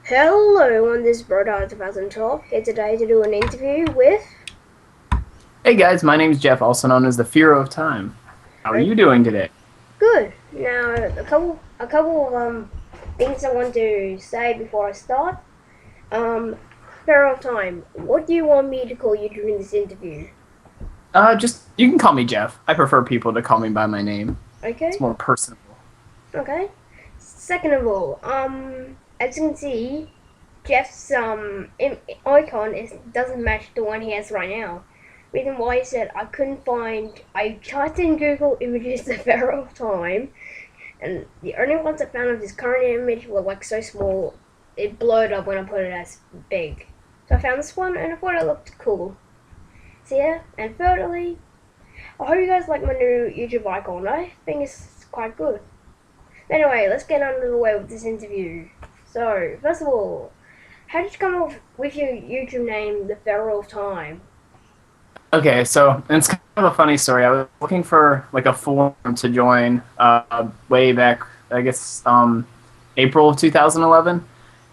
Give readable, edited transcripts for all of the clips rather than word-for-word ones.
Hello everyone, this is Brodar 2012 here today to do an interview with... Hey guys, my name is Jeff, also known as the Fear of Time. How are you doing today? Good. Now, a couple of things I want to say before I start. Pharaoh of Time, what do you want me to call you during this interview? Just you can call me Jeff. I prefer people to call me by my name. It's Okay? more personable. Okay. Second of all, as you can see, Jeff's icon doesn't match the one he has right now. Reason why is that I typed in Google images the Pharaoh of Time, and the only ones I found of his current image were like so small, it blurred up when I put it as big. So I found this one and I thought it looked cool. So yeah, and thirdly, I hope you guys like my new YouTube icon. I think it's quite good. Anyway, let's get under the way with this interview. So, first of all, how did you come up with your YouTube name, The Pharaoh of Time? Okay, so it's kind of a funny story. I was looking for like a forum to join way back, I guess, April of 2011,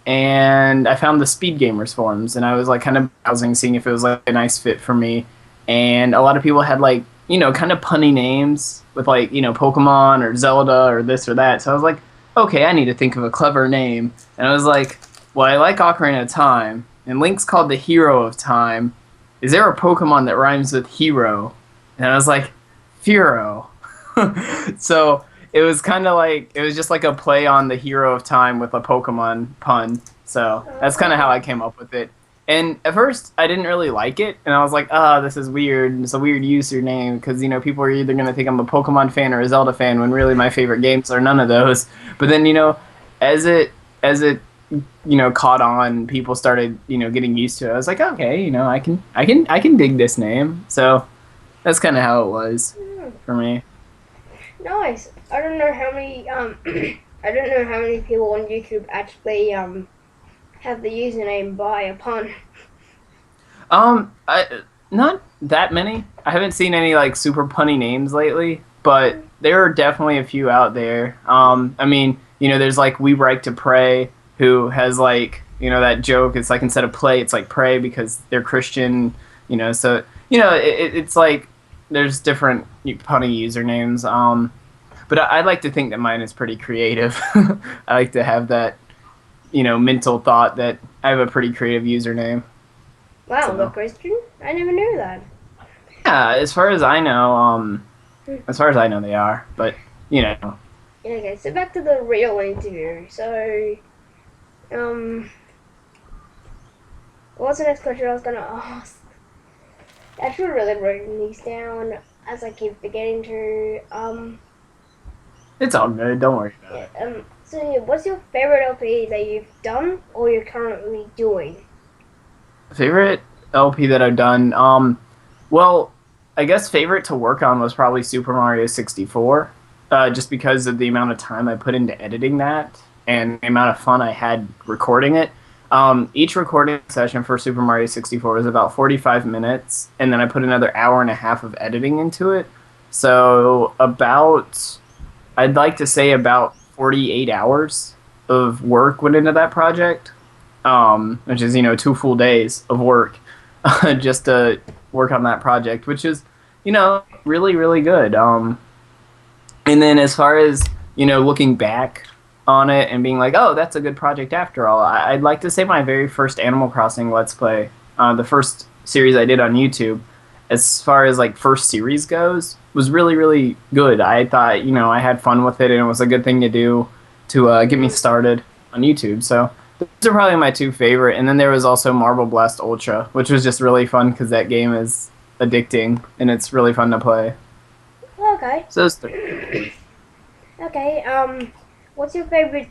and I found the Speed Gamers forums, and I was like kind of browsing, seeing if it was like a nice fit for me, and a lot of people had like kind of punny names with like Pokemon or Zelda or this or that. So I was like, okay, I need to think of a clever name, and I was like, well, I like Ocarina of Time, and Link's called the Hero of Time. Is there a Pokemon that rhymes with hero? And I was like, Fearow. So it was kind of like, it was just like a play on the Hero of Time with a Pokemon pun. So that's kind of how I came up with it. And at first, I didn't really like it, and I was like, this is weird. It's a weird username because people are either gonna think I'm a Pokemon fan or a Zelda fan when really my favorite games are none of those. But then as it caught on, people started getting used to it. I was like, okay, I can dig this name. So that's kind of how it was Hmm, for me. nice. I don't know how many I don't know how many people on YouTube actually have the username by a pun. I not that many. I haven't seen any like super punny names lately, but there are definitely a few out there. I mean, there's like We Like to Pray, who has like that joke. It's like instead of play, it's like pray because they're Christian. So it's like there's different punny usernames. But I'd like to think that mine is pretty creative. I like to have that mental thought that I have a pretty creative username. Wow, the So Christian? I never knew that. yeah, Hmm. as far as I know, they are. But you know, Okay, so back to the real interview. So, um, what's the next question I was gonna ask? I should have really written these down as I keep forgetting to. it's all good. Don't worry about Yeah, it. so yeah, what's your favorite LP that you've done or you're currently doing? Favorite LP that I've done. Well, I guess favorite to work on was probably Super Mario 64, just because of the amount of time I put into editing that and the amount of fun I had recording it. Each recording session for Super Mario 64 was about 45 minutes, and then I put another hour and a half of editing into it. So I'd like to say about 48 hours of work went into that project, which is 2 full days of work just to work on that project, which is really really good. And then as far as looking back on it and being like, oh, that's a good project after all, I'd like to say my very first Animal Crossing Let's Play, the first series I did on YouTube, as far as like first series goes, was really really good. I thought I had fun with it, and it was a good thing to do to get me Mm, started on YouTube. So those are probably my two favorite. And then there was also Marble Blast Ultra, which was just really fun because that game is addicting and it's really fun to play. okay. So those three. Okay. What's your favorite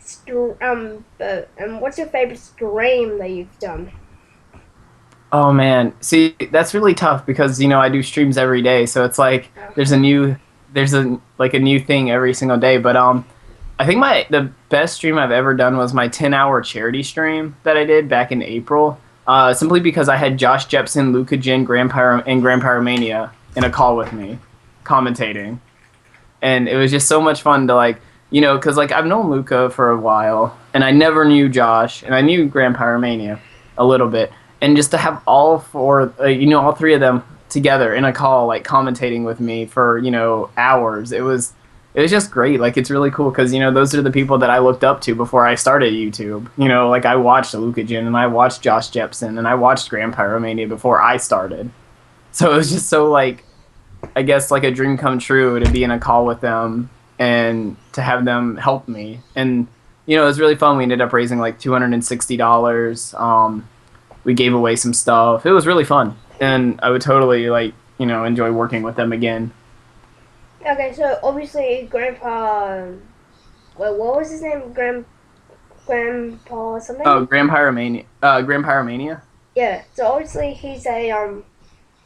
what's your favorite stream that you've done? Oh man, see that's really tough because I do streams every day, so it's like there's a like a new thing every single day. But I think the best stream I've ever done was my 10-hour charity stream that I did back in April. Simply because I had Josh Jepson, Luca Jin, and Grand Pyromania in a call with me, commentating, and it was just so much fun to like, because like I've known Luca for a while, and I never knew Josh, and I knew Grand Pyromania a little bit, and just to have all four, all three of them together in a call, like commentating with me for hours, it was just great. Like it's really cool because those are the people that I looked up to before I started YouTube. Like I watched Alucajin and I watched Josh Jepson and I watched Grand Pyromania before I started. So it was just so like, I guess like a dream come true to be in a call with them and to have them help me. And it was really fun. We ended up raising like $260. We gave away some stuff. It was really fun, and I would totally like enjoy working with them again. Okay, so obviously Grandpa. Well, what was his name? Grandpa something. Oh, Grand Pyromania. Grand Pyromania. Yeah. So obviously he's a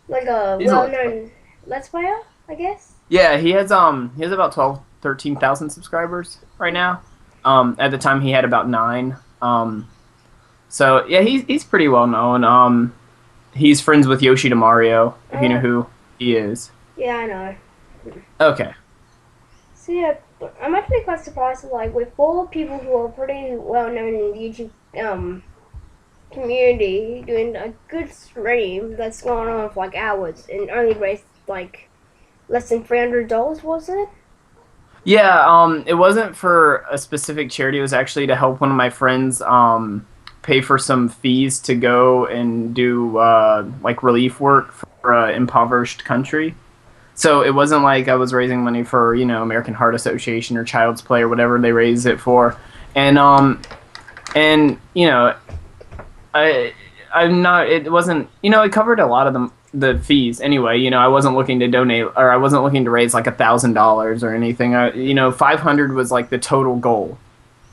like a He's well-known Let's Player, I guess. Yeah, he has about 12, 13,000 subscribers right now. At the time he had about 9. So yeah, he's pretty well known. He's friends with Yoshi to Mario, if you know who he is. Yeah, I know. Okay. So yeah, I'm actually quite surprised that like with 4 people who are pretty well known in the YouTube community doing a good stream that's going on for like hours and only raised like less than $300, was it? Yeah, it wasn't for a specific charity. It was actually to help one of my friends pay for some fees to go and do like relief work for an impoverished country. So it wasn't like I was raising money for American Heart Association or Child's Play or whatever they raise it for, and I'm not. It wasn't. It covered a lot of the fees anyway. I wasn't looking to donate or I wasn't looking to raise like $1,000 or anything. 500 was like the total goal,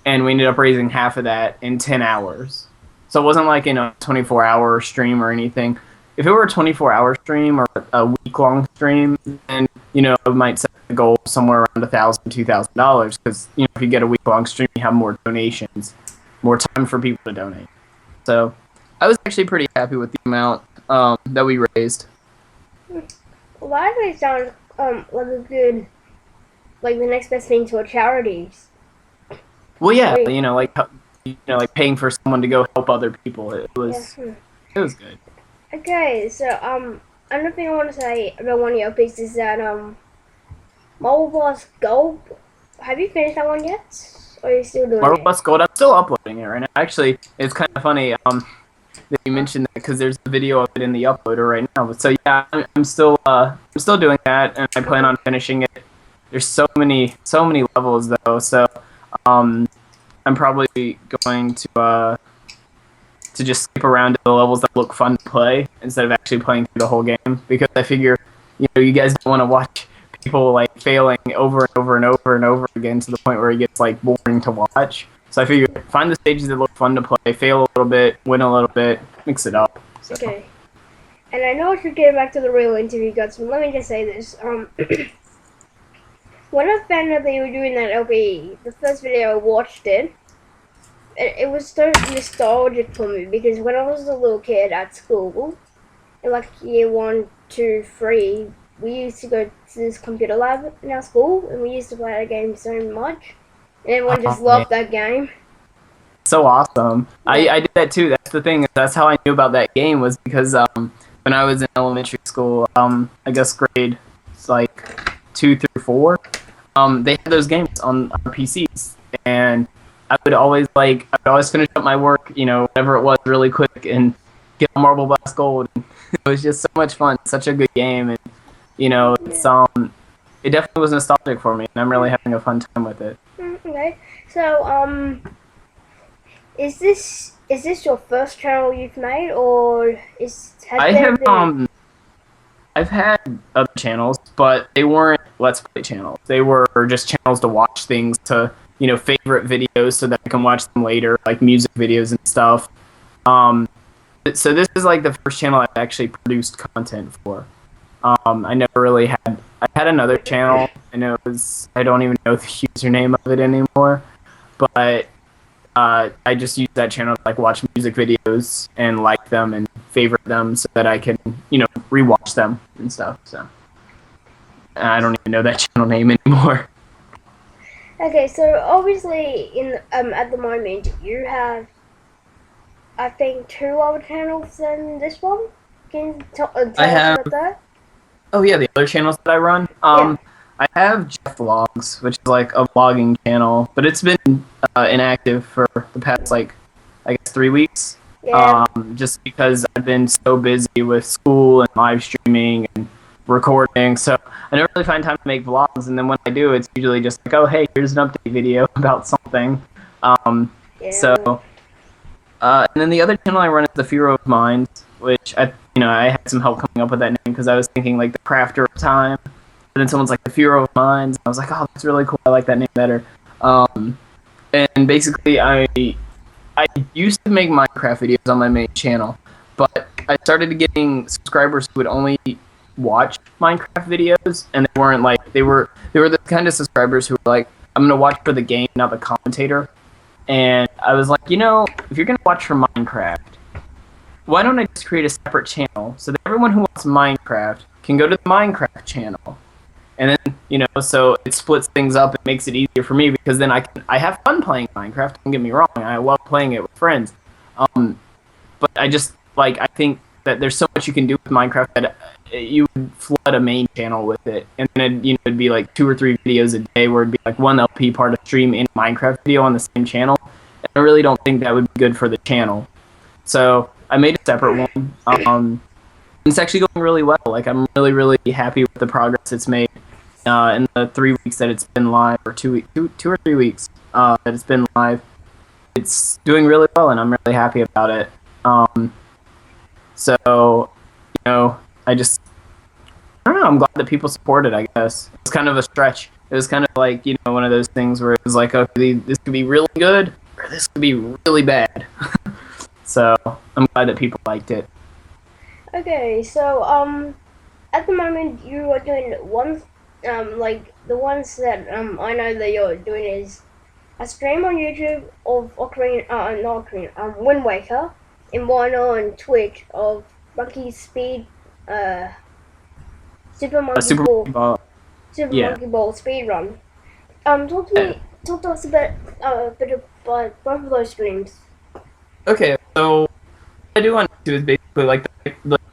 and we ended up raising half of that in 10 hours. So it wasn't like 24-hour stream or anything. If it were a 24-hour stream or a week-long stream, then I might set the goal somewhere around $1,000, $2,000 because if you get a week-long stream, you have more donations, more time for people to donate. So I was actually pretty happy with the amount that we raised. Well, that actually sounds like a good, like the next best thing to a charity. Well, yeah, like paying for someone to go help other people. It was good. Okay, so another thing I want to say about one of your pieces is that Marble Blast Gold. Have you finished that one yet? Or are you still doing Marble it? Blast Gold. I'm still uploading it right now. Actually, it's kind of funny that you mentioned that because there's a video of it in the uploader right now. But so yeah, I'm still doing that, and I plan on finishing it. There's so many levels though, so I'm probably going to just skip around to the levels that look fun to play instead of actually playing through the whole game, because I figure you guys don't want to watch people like failing over and over and over and over again to the point where it gets like boring to watch. So I figure find the stages that look fun to play, fail a little bit, win a little bit, mix it up. So. Okay. And I know I should get back to the real interview guys, but let me just say this. When I found out that you were doing that LP, the first video I watched it was so nostalgic for me because when I was a little kid at school, in like year 1, 2, 3, we used to go to this computer lab in our school and we used to play that game so much. And everyone just loved that game. So awesome. I did that too. That's the thing. That's how I knew about that game, was because when I was in elementary school, I guess grades like 2 through 4, they had those games on PCs, and I would always finish up my work, whatever it was, really quick and get a Marble Blast Gold. It was just so much fun. Such a good game, and it's it definitely was nostalgic for me, and I'm really having a fun time with it. Okay, so is this your first channel you've made, or I've had other channels, but they weren't Let's Play channels. They were just channels to watch things, to favorite videos so that I can watch them later, like music videos and stuff. So this is like the first channel I've actually produced content for. I never really had. I had another channel, and I don't even know the username of it anymore, but I just use that channel to like watch music videos and like them and favorite them so that I can rewatch them and stuff. So I don't even know that channel name anymore. Okay, so obviously in at the moment you have I think two other channels than this one. Can you I tell us have about that? Oh yeah, the other channels that I run. Yeah, I have Jeff Vlogs, which is like a vlogging channel, but it's been inactive for the past like I guess 3 weeks. yeah. Just because I've been so busy with school and live streaming and recording, so I don't really find time to make vlogs. And then when I do, it's usually just like, oh hey, here's an update video about something. Um, so Yeah. and then the other channel I run is the Fear of Minds, which I had some help coming up with that name because I was thinking like the Crafter of Time, and then someone's like the Fear of Minds. I was like, oh, that's really cool. I like that name better. Um, and basically, I used to make Minecraft videos on my main channel, but I started getting subscribers who would only watch Minecraft videos, and they were the kind of subscribers who were like, I'm gonna watch for the game, not the commentator. And I was like, if you're gonna watch for Minecraft, why don't I just create a separate channel so that everyone who wants Minecraft can go to the Minecraft channel, and then so it splits things up. It makes it easier for me because then I have fun playing Minecraft. Don't get me wrong, I love playing it with friends, but I think that there's so much you can do with Minecraft that you would flood a main channel with it, and then it'd be like 2 or 3 videos a day where it'd be like one LP part of stream in a Minecraft video on the same channel. And I really don't think that would be good for the channel. So I made a separate one. It's actually going really well. Like I'm really, really happy with the progress it's made in the 3 weeks that it's been live, or 2 or 3 weeks that it's been live. It's doing really well, and I'm really happy about it. So, I don't know. I'm glad that people support it. I guess it's kind of a stretch. It was kind of like one of those things where it was like, okay, this could be really good, or this could be really bad. So I'm glad that people liked it. Okay, so at the moment you are doing one like the ones that I know that you're doing is a stream on YouTube of Ocarina, not Ocarina, Wind Waker, and one on Twitch of Monkey Speed, Super Monkey Super Ball, Bowl, Super yeah. Monkey Ball speed run. Talk to us a bit about both of those streams. Okay, so what I do on YouTube is basically like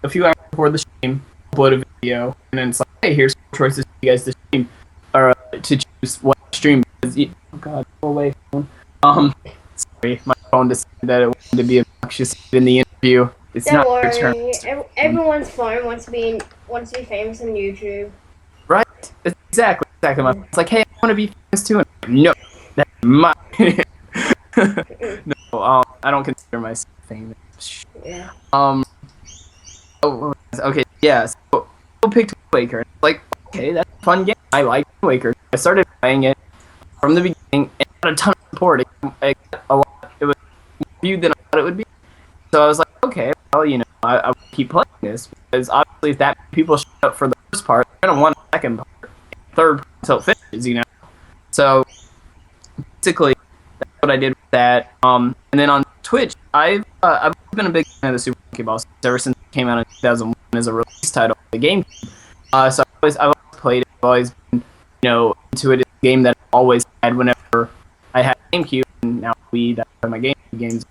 a few hours before the stream, upload a video, and then it's like, hey, here's 4 choices for you guys to stream, or to choose what stream. Oh God, go away, phone. Sorry, my phone decided that it wanted to be obnoxious in the interview. It's Don't not your turn. worry, everyone's phone wants to be famous on YouTube. Right? Exactly. It's like, hey, I want to be famous too. And I'm like, no, that's my. No, I don't consider myself famous. Yeah. Oh, okay, yeah. So people picked Wind Waker. Like, okay, that's a fun game. I like Wind Waker. I started playing it from the beginning and got a ton of support. It got a lot. It was more viewed than I thought it would be. So I was like, okay, well, I will keep playing this because obviously if that many people show up for the first part, they're gonna want a second part, third part until it finishes. So basically, that's what I did with that. And then on Twitch, I've been a big fan of the Super Monkey Ball ever since it came out in 2001 as a release title of the game. So I've always played it. I've always been into it. It's a game that I always had whenever I had GameCube, and now Wii. That's where my GameCube games.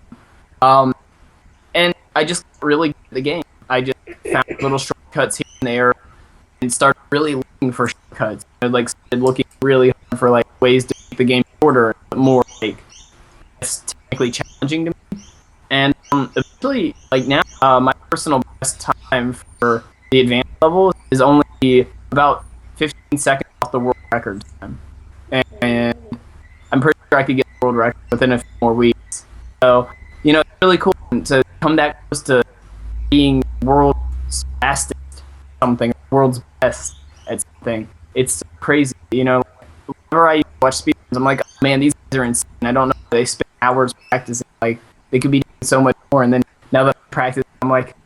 And I just really good at the game. I just found little shortcuts here and there, and started really looking for shortcuts. I started looking really hard for ways to make the game shorter, but more technically challenging to me. And eventually, now, my personal best time for the advanced level is only about 15 seconds off the world record time, and I'm pretty sure I could get the world record within a few more weeks. So it's really cool to come that close to being world's fastest something, world's best at something. It's so crazy, whenever I watch speedruns, I'm like, oh, man, these guys are insane. I don't know, they spend hours practicing, they could be doing so much more, and then now that I practice, I'm like,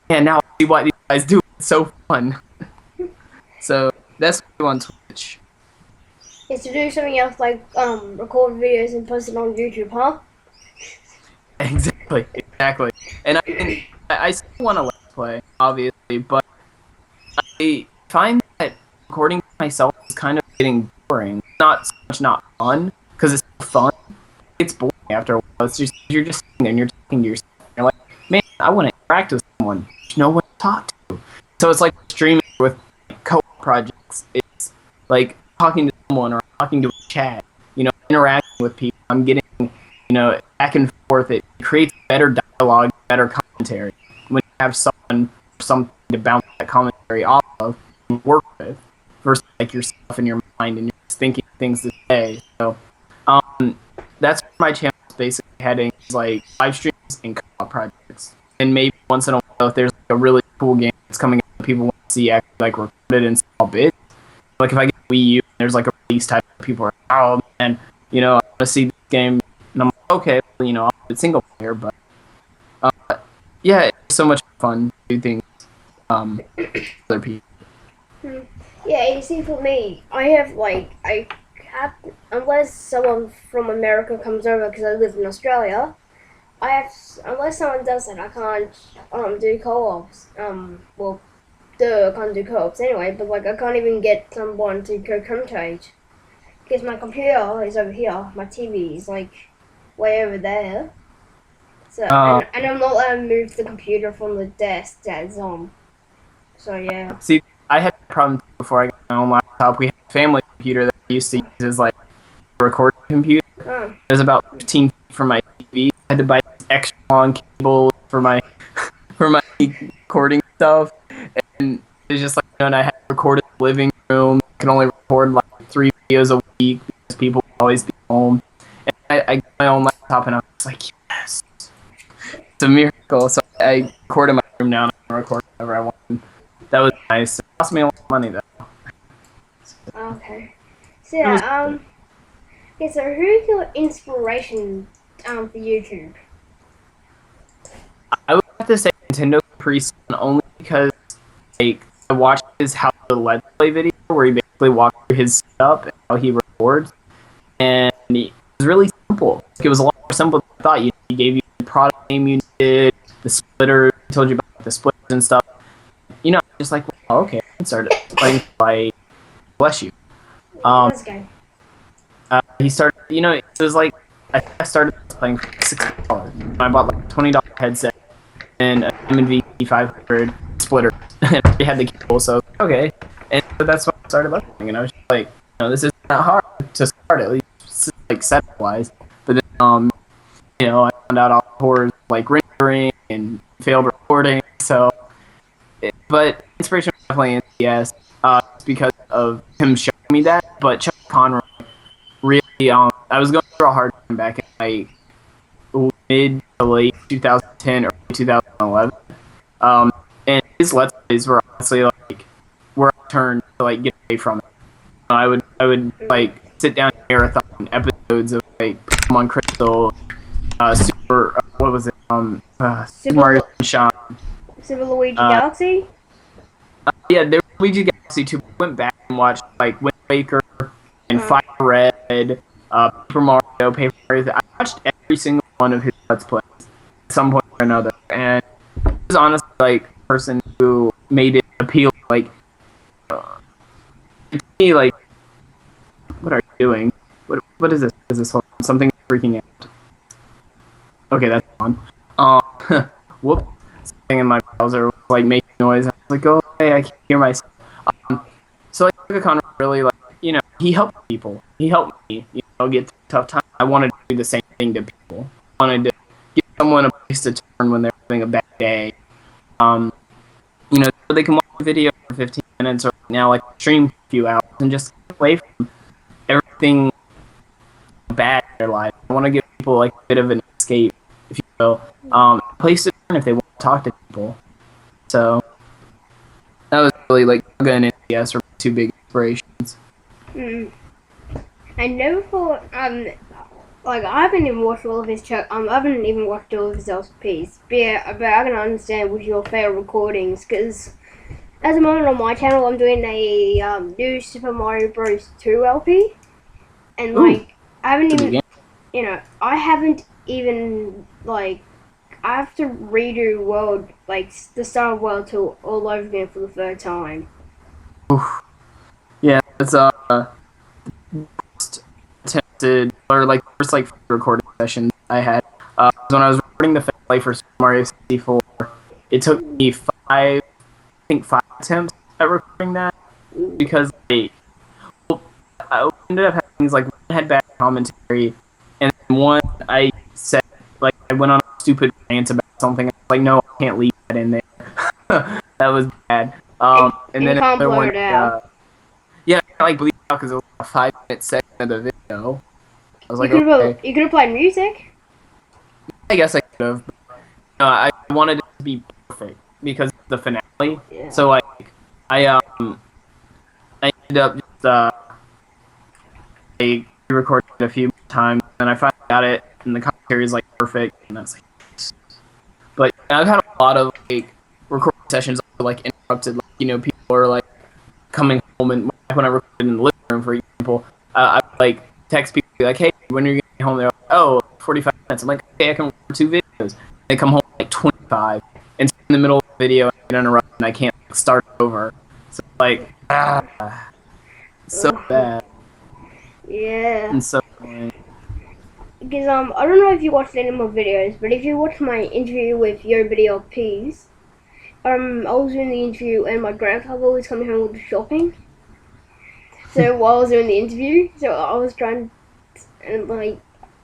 man, now I see what these guys do. It's so fun. So that's what I do on Twitch. Is to do something else like record videos and post it on YouTube, huh? Exactly. And I still want to let's play, obviously, but I find that recording myself is kind of getting boring. Not so much not fun, because it's fun. It's boring after a while. It's just you're just sitting there and you're talking to yourself. You're like, man, I want to interact with someone. There's no one to talk to. So it's like streaming with co-op projects. It's like talking to someone or talking to a chat. Interacting with people. I'm getting back and forth. It creates better dialogue, better commentary when you have someone or something to bounce that commentary off of and work with versus like yourself in your mind and you're just thinking things to say. So that's where my channel is basically heading, is like live streams and co-op projects. And maybe once in a while if there's like a really cool game that's coming out people want to see actually like recorded in small bits. Like if I get Wii U and there's like a release type, people are oh man, I want to see this game, and I'm like, okay, well, I'll do it single player, but yeah, it's so much fun to do things with other people. Yeah, you see, for me, I have, unless someone from America comes over because I live in Australia, unless someone does it, I can't do co-ops. Well, I can't do co-ops anyway, but like I can't even get someone to co-commentate. Because my computer is over here, my TV is like way over there. So and I'm not allowed to move the computer from the desk that's on. So yeah. See, I had a problem before I got my own laptop. We had a family computer that I used to use as like a recording computer. It was about 15 feet from my TV. I had to buy extra long cable for my recording stuff, and it was just like and I had to record in the living room. I can only record like 3 videos a week because people would always be home. And I got my own laptop and I was like, yes, it's a miracle. So I record in my room now and I can record whenever I want. That was nice. It cost me a lot of money though. Okay. So yeah, okay, so who's your inspiration for YouTube? I would have to say Nintendo Capri only because like I watched his How to Let's Play video where he basically walked through his setup and how he records, and it was really simple. It was a lot more simple than I thought. He gave you the product name you needed, the splitter, he told you about the splitters and stuff. Just like, well, okay, I can start playing by bless you. He started, it was like I started playing for $60. I bought like a $20 headset and a Diamond V500 splitter, and I had the cable, so okay. And that's when I started playing, and I was just like, this isn't that hard to start, at least like setup wise. But then, I found out all the horrors like rendering and failed recording. So, but inspiration was definitely NCS because of him showing me that. But Chuck Conroy really, I was going through a hard time back in like mid to late 2010 or 2011. And his Let's Plays were honestly like where I turned to like get away from it. I would like sit down and marathon episodes of like Pokemon Crystal, Super what was it? Super Mario Sunshine. Super Luigi Galaxy? Yeah, there was Luigi Galaxy 2. I went back and watched like Wind Waker and Fire Red, Super Mario, Paper Mario. I watched every single one of his Let's Plays at some point or another, and he was honestly like a person who made it appeal. Like, to me, like, what are you doing? What is this? Is this something freaking out? Okay, that's on. Whoop! Something in my browser was like making noise. I was like, oh, hey, I can't hear myself. So like, Conroy really like, he helped people. He helped me, get through a tough time. I wanted to do the same thing to people. I wanted to give someone a place to turn when they're having a bad day. So they can watch a video for 15 minutes or now like stream for a few hours and just get away from everything bad in their life. I want to give people like a bit of an escape, if you will, a place to turn if they want to talk to people. So that was really like Yoga and NCS are two big inspirations. I never thought like I haven't even watched all of his I haven't even watched all of his LPs. But yeah, but I can understand with your favorite recordings because at the moment on my channel I'm doing a new Super Mario Bros. 2 LP, and like I haven't even I haven't even like I have to redo World like the start of World 2 all over again for the third time. Oof. Yeah, it's tested, or like first like recording session I had was when I was recording the finale for Super Mario 64. It took me five attempts at recording that because I ended up having things like one had bad commentary, and one I said like I went on a stupid rant about something. I was like, no, I can't leave that in there. That was bad. And you then can't another blur one, it out. yeah, I like bleed out because it was a 5 minute segment of the video. I was You like, could have okay, you could have played music. I guess I could have. I wanted it to be perfect because of the finale. Yeah. So like, I I ended up just I recorded it a few times, and I finally got it, and the commentary is like perfect, and I was like, yes. But I've had a lot of like recording sessions like interrupted. Like, people are like coming home, and when I recorded in the living room, for example, I would, like text people like, "Hey, when are you gonna get home?" They're like, "Oh, 45 minutes." I'm like, "Okay, I can record 2 videos." They come home like 25, and in the middle of the video, I get interrupted, and I can't start over. So like, so bad Yeah. and so annoying. Because I don't know if you watched any of my videos, but if you watch my interview with Yo Video Peas, I was doing the interview and my grandfather was coming home with the shopping. So while I was doing the interview, so I was trying, and like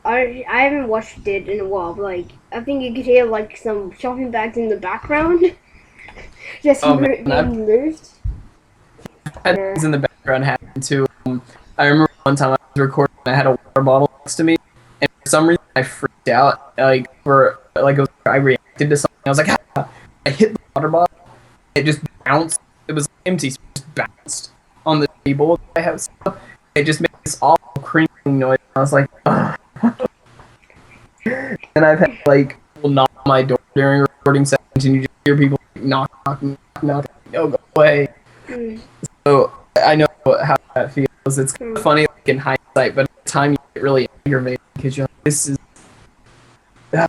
I haven't watched it in a while. But, like I think you could hear like some shopping bags in the background, just Oh man, being moved. I've had Yeah. things in the background happen too. I remember one time I was recording, and I had a water bottle next to me, and for some reason I freaked out. I reacted to something. I was like, ah! I hit the water bottle. It just bounced. It was empty, so it just bounced on the table. I have stuff. It just made this awful crinkling noise. I was like, ugh. And I've had like people knock on my door during recording sessions, and you just hear people knock, knock, knock, knock. Oh, go away. Mm. So I know how that feels. It's kind Mm. of funny like, in hindsight, but at the time you get really aggravated because you're like, this is a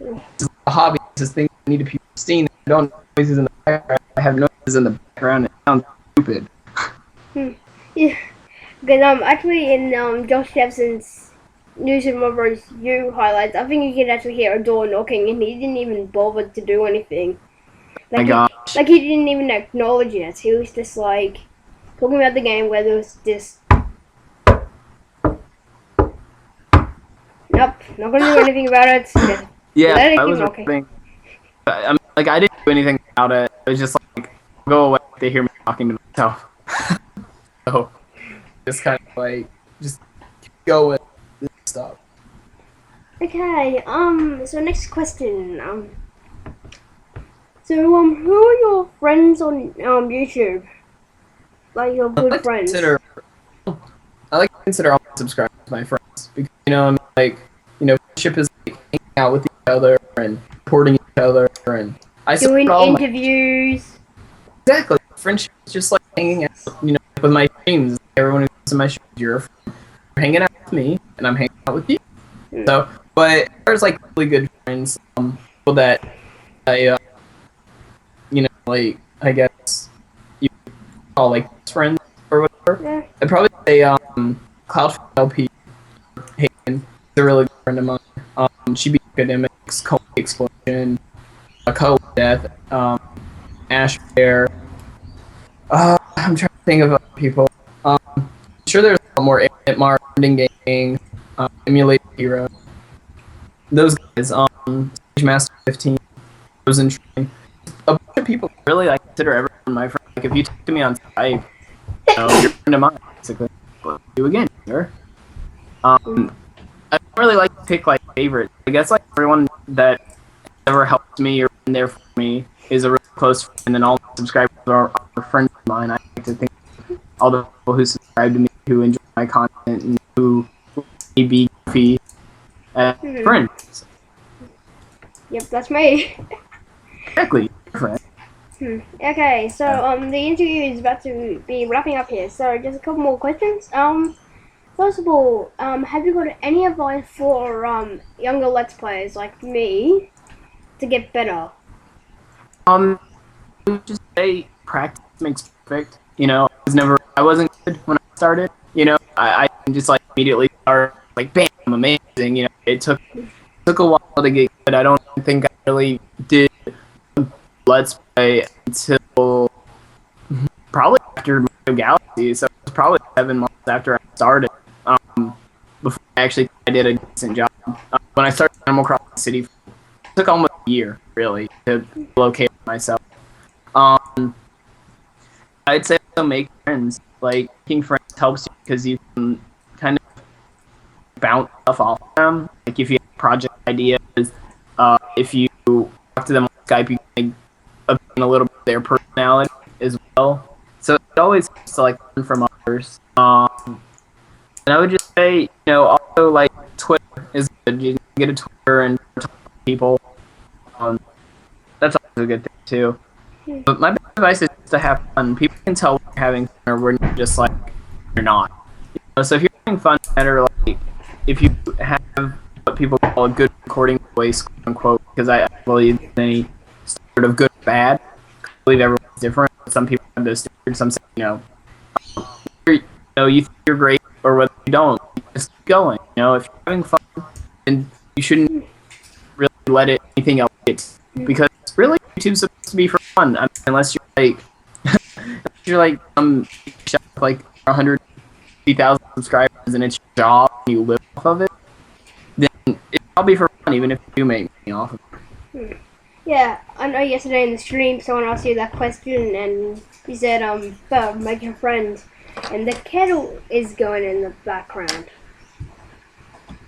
hobby. This is thing I need to be seen. I don't have noises in the background. I have noises in the background. It sounds stupid. Yeah. Because actually in Josh Jefferson's News and Robbers You highlights, I think you could actually hear a door knocking, and he didn't even bother to do anything. My Like gosh. he didn't even acknowledge it. He was just like talking about the game where there was this. Nope, not gonna do anything about it. Just Yeah, let it I keep was knocking. recording. I didn't do anything about it. It was just like, go away. They hear me talking to myself. So just kind of like, just go with this stuff. Okay. So next question. So who are your friends on YouTube? Like your good friends. I like to consider all my subscribers my friends because I'm like, friendship is like hanging out with each other and supporting each other, and I support Doing all interviews. exactly. Friendship is just like hanging out, with my streams. Everyone who comes to my streams, you're hanging out with me, and I'm hanging out with you. Mm. So, but there's like really good friends, people that I, like I guess you call like best friends or whatever. Yeah. I'd probably say Cloud LP Hayden, a really good friend of mine. She beat academics, Cold Explosion, Code Death, Ash Bear. I'm trying to think of other people. I'm sure there's a lot more. Internet Marketing Gang, Emulate Hero. Those guys. Stage Master 15, Frozen Train. A bunch of people really I consider everyone my friend. Like if you talk to me on Skype, you're a friend of mine, basically. But you again, sir. I don't really like to pick like favorites. I guess like everyone that ever helped me or been there for me is a really close friend, and then all the subscribers are friends of mine. I like to think all the people who subscribe to me, who enjoy my content, and who may be goofy friends. Yep, that's me. Exactly, friend. Okay, so the interview is about to be wrapping up here. So just a couple more questions. First of all, have you got any advice for younger Let's Players like me to get better? Just say practice makes perfect. I wasn't good when I started. I just like immediately start like, bam, amazing. It took a while to get good. I don't think I really did Let's Play until probably after Mario Galaxy. So it was probably 7 months after I started. Before I did a decent job. When I started Animal Crossing City, it took almost a year, really, to locate myself. Um, I'd say also make friends. Like, making friends helps you because you can kind of bounce stuff off them. Like, if you have project ideas, if you talk to them on Skype, you can obtain a little bit of their personality as well. So it always helps to, like, learn from others. And I would just say, also, like, Twitter is good. You can get a Twitter and talk to people. That's also a good thing, too. But my best advice is to have fun. People can tell when you're having fun or when you're just, like, you're not. So if you're having fun, no matter, like, if you have what people call a good recording voice, quote unquote, because I believe in any sort of good or bad. I believe everyone's different. Some people have those standards. Some say, you think you're great, or whether you don't, just keep going. If you're having fun, then you shouldn't really let anything else get to you, because really YouTube's supposed to be for fun. I mean, unless you're like like 150,000 subscribers and it's your job and you live off of it, then it's probably for fun, even if you do make money off of it. Yeah, I know yesterday in the stream someone asked you that question and you said, make your friends. And the kettle is going in the background.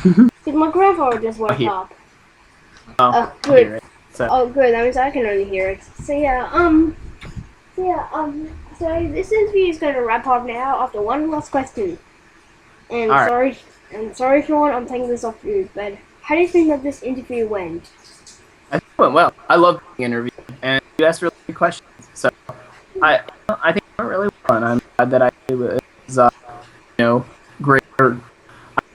Did my grandfather just woke up? Oh, good. Oh, good. That means I can only hear it. So so this interview is going to wrap up now after one last question. And right. sorry, Sean, I'm taking this off you, but how do you think that this interview went? I think it went well. I loved the interview, and you asked really good questions. So I think it went really well, and I'm glad that it was great. I'm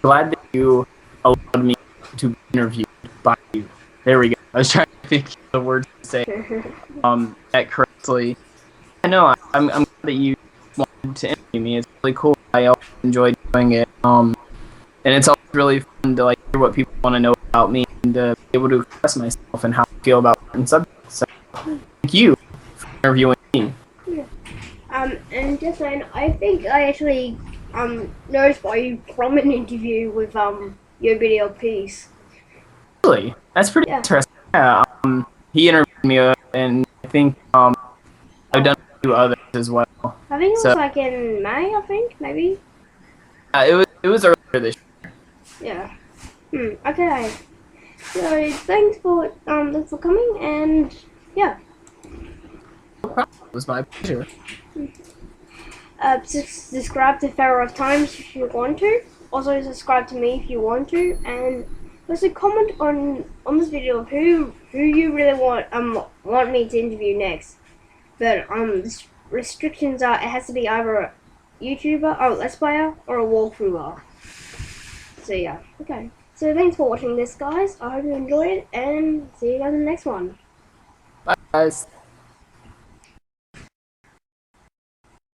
glad that you allowed me to be interviewed by you. There we go. I was trying to think of the words to say that correctly. I know I'm glad that you wanted to interview me. It's really cool. I always enjoy doing it. And it's always really fun to, like, hear what people want to know about me and to be able to express myself and how I feel about certain subjects. So thank you for interviewing me. Yeah. And just saying, I think I actually noticed by you from an interview with your video piece. Really? That's pretty interesting. Yeah. He interviewed me, and I think I've done a few others as well. I think it was like in May. I think maybe. It was earlier this year. Yeah. Okay. So thanks for coming, and yeah. No problem. It was my pleasure. Subscribe to TheFearowOfTime if you want to. Also subscribe to me if you want to, and also comment on this video of who you really want me to interview next. But restrictions are it has to be either a YouTuber or a Let's Player or a walkthrougher. So yeah, okay. So thanks for watching this, guys. I hope you enjoyed, and see you guys in the next one. Bye, guys.